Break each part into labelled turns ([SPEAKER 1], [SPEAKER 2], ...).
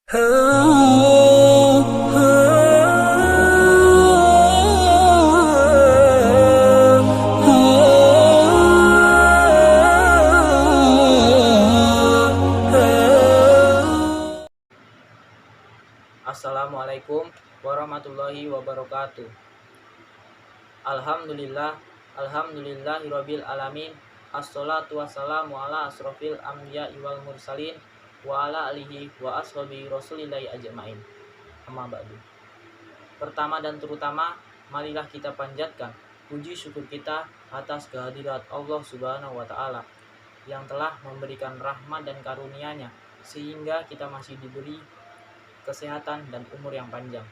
[SPEAKER 1] Assalamualaikum warahmatullahi wabarakatuh. Alhamdulillahirabbil alamin. Assalatu wassalamu ala asrofil anbiya'i wal mursalin wa ala alihi wa ashabi rasulillahi ajmain. Amma ba'du. Pertama dan terutama, marilah kita panjatkan puji syukur kita atas kehadirat Allah Subhanahu wa taala yang telah memberikan rahmat dan karunia-Nya sehingga kita masih diberi kesehatan dan umur yang panjang.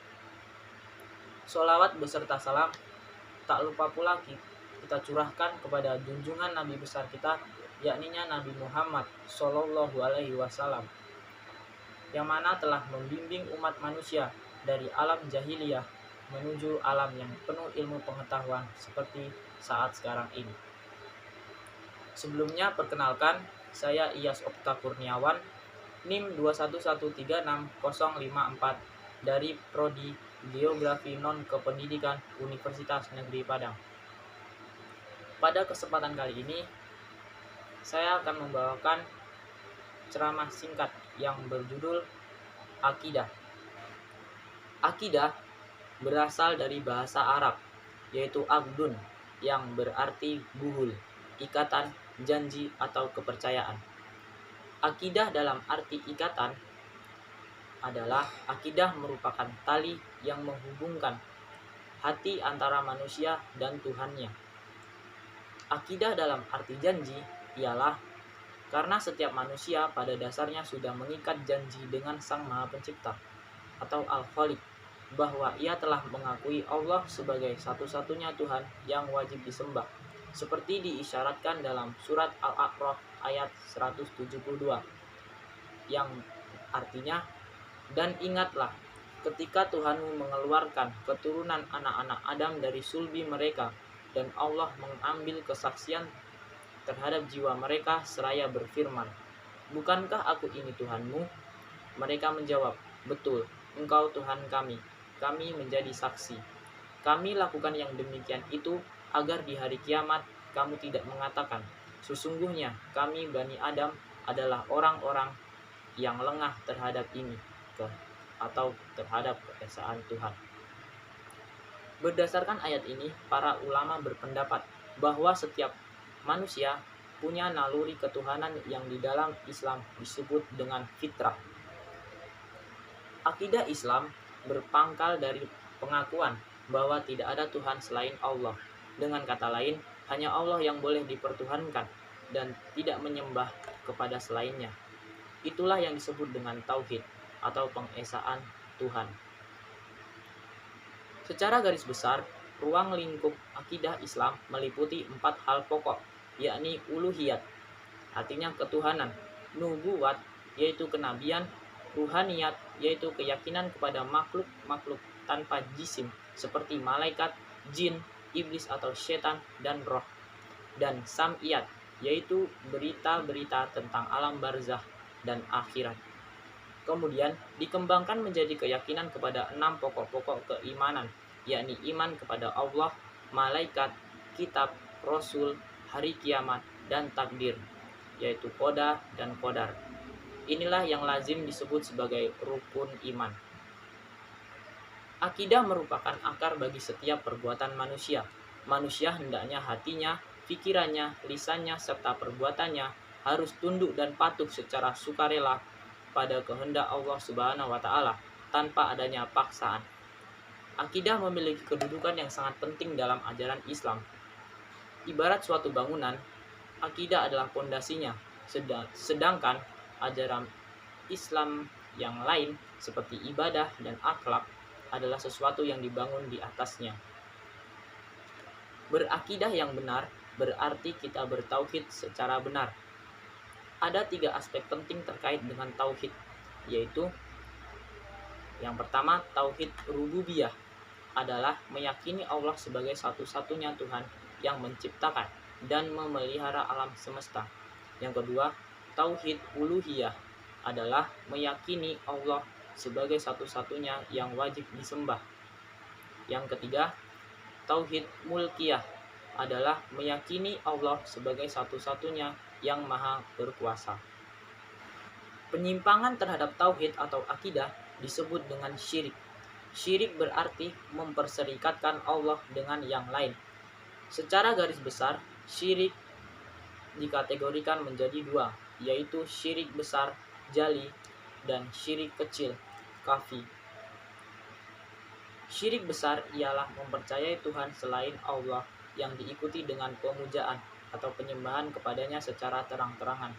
[SPEAKER 1] Sholawat beserta salam tak lupa pula kita curahkan kepada junjungan Nabi besar kita, yakni Nabi Muhammad Sallallahu Alaihi Wasallam, yang mana telah membimbing umat manusia dari alam jahiliyah menuju alam yang penuh ilmu pengetahuan seperti saat sekarang ini. Sebelumnya perkenalkan, saya Iyas Okta Kurniawan, NIM 211360054 dari Prodi Geografi Non-Kependidikan Universitas Negeri Padang. Pada kesempatan kali ini, saya akan membawakan ceramah singkat yang berjudul Akidah. Akidah berasal dari bahasa Arab, yaitu aqdun, yang berarti buhul, ikatan, janji, atau kepercayaan. Akidah dalam arti ikatan adalah akidah merupakan tali yang menghubungkan hati antara manusia dan Tuhannya. Akidah dalam arti janji ialah karena setiap manusia pada dasarnya sudah mengikat janji dengan Sang Maha Pencipta atau Al-Khaliq, bahwa ia telah mengakui Allah sebagai satu-satunya Tuhan yang wajib disembah, seperti diisyaratkan dalam surat Al-A'raf ayat 172, yang artinya, dan ingatlah ketika Tuhanmu mengeluarkan keturunan anak-anak Adam dari sulbi mereka, dan Allah mengambil kesaksian terhadap jiwa mereka seraya berfirman, bukankah aku ini Tuhanmu? Mereka menjawab, betul, engkau Tuhan kami menjadi saksi. Kami lakukan yang demikian itu agar di hari kiamat kamu tidak mengatakan, sesungguhnya kami Bani Adam adalah orang-orang yang lengah terhadap ini atau terhadap keesaan Tuhan. Berdasarkan ayat ini, para ulama berpendapat bahwa setiap manusia punya naluri ketuhanan yang di dalam Islam disebut dengan fitrah. Akidah Islam berpangkal dari pengakuan bahwa tidak ada Tuhan selain Allah. Dengan kata lain, hanya Allah yang boleh dipertuhankan dan tidak menyembah kepada selainnya. Itulah yang disebut dengan tauhid atau pengesaan Tuhan. Secara garis besar, ruang lingkup akidah Islam meliputi 4 hal pokok, yakni uluhiyat, artinya ketuhanan, nubuwat, yaitu kenabian, ruhaniyat, yaitu keyakinan kepada makhluk-makhluk tanpa jisim seperti malaikat, jin, iblis atau setan, dan roh, dan sam'iyat, yaitu berita-berita tentang alam barzah dan akhirat. Kemudian dikembangkan menjadi keyakinan kepada 6 pokok-pokok keimanan, yakni iman kepada Allah, malaikat, kitab, rasul, hari kiamat, dan takdir, yaitu qada dan qadar. Inilah yang lazim disebut sebagai rukun iman. Akidah merupakan akar bagi setiap perbuatan manusia. Manusia hendaknya hatinya, pikirannya, lisannya, serta perbuatannya harus tunduk dan patuh secara sukarela pada kehendak Allah Subhanahu wa taala tanpa adanya paksaan. Akidah memiliki kedudukan yang sangat penting dalam ajaran Islam. Ibarat suatu bangunan, akidah adalah pondasinya, sedangkan ajaran Islam yang lain seperti ibadah dan akhlak adalah sesuatu yang dibangun di atasnya. Berakidah yang benar berarti kita bertauhid secara benar. Ada 3 aspek penting terkait dengan tauhid, yaitu yang pertama, tauhid rububiyah adalah meyakini Allah sebagai satu-satunya Tuhan yang menciptakan dan memelihara alam semesta. Yang kedua, tauhid uluhiyah adalah meyakini Allah sebagai satu-satunya yang wajib disembah. Yang ketiga, tauhid mulkiyah adalah meyakini Allah sebagai satu-satunya yang maha berkuasa. Penyimpangan terhadap tauhid atau akidah disebut dengan syirik. Syirik berarti memperserikatkan Allah dengan yang lain. Secara garis besar, syirik dikategorikan menjadi dua, yaitu syirik besar jali dan syirik kecil khafi. Syirik besar ialah mempercayai Tuhan selain Allah yang diikuti dengan pemujaan atau penyembahan kepadanya secara terang-terangan.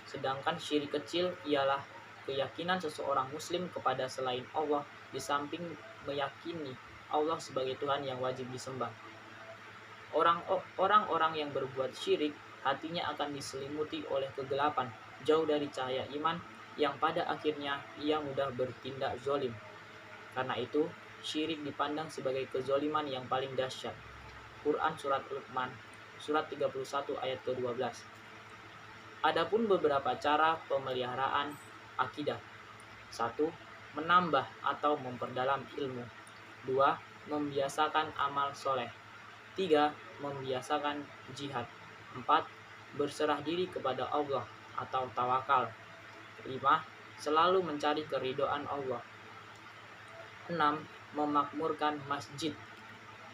[SPEAKER 1] Sedangkan syirik kecil ialah keyakinan seseorang muslim kepada selain Allah di samping meyakini Allah sebagai Tuhan yang wajib disembah. Orang-orang yang berbuat syirik hatinya akan diselimuti oleh kegelapan, jauh dari cahaya iman yang pada akhirnya ia mudah bertindak zolim. Karena itu, syirik dipandang sebagai kezoliman yang paling dahsyat. Quran Surat Luqman, Surat 31 ayat ke-12. Adapun beberapa cara pemeliharaan akidah. 1. Menambah atau memperdalam ilmu. 2. Membiasakan amal soleh. 3. Membiasakan jihad. 4. Berserah diri kepada Allah atau tawakal. 5. Selalu mencari keridhaan Allah. 6. Memakmurkan masjid.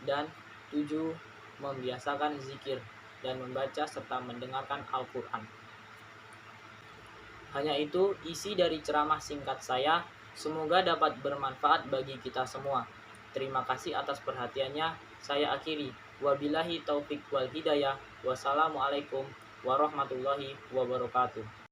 [SPEAKER 1] Dan 7. Membiasakan zikir dan membaca serta mendengarkan Al-Quran. Hanya itu isi dari ceramah singkat saya. Semoga dapat bermanfaat bagi kita semua. Terima kasih atas perhatiannya. Saya akhiri. Wabillahi taufik wal hidayah. Wassalamualaikum warahmatullahi wabarakatuh.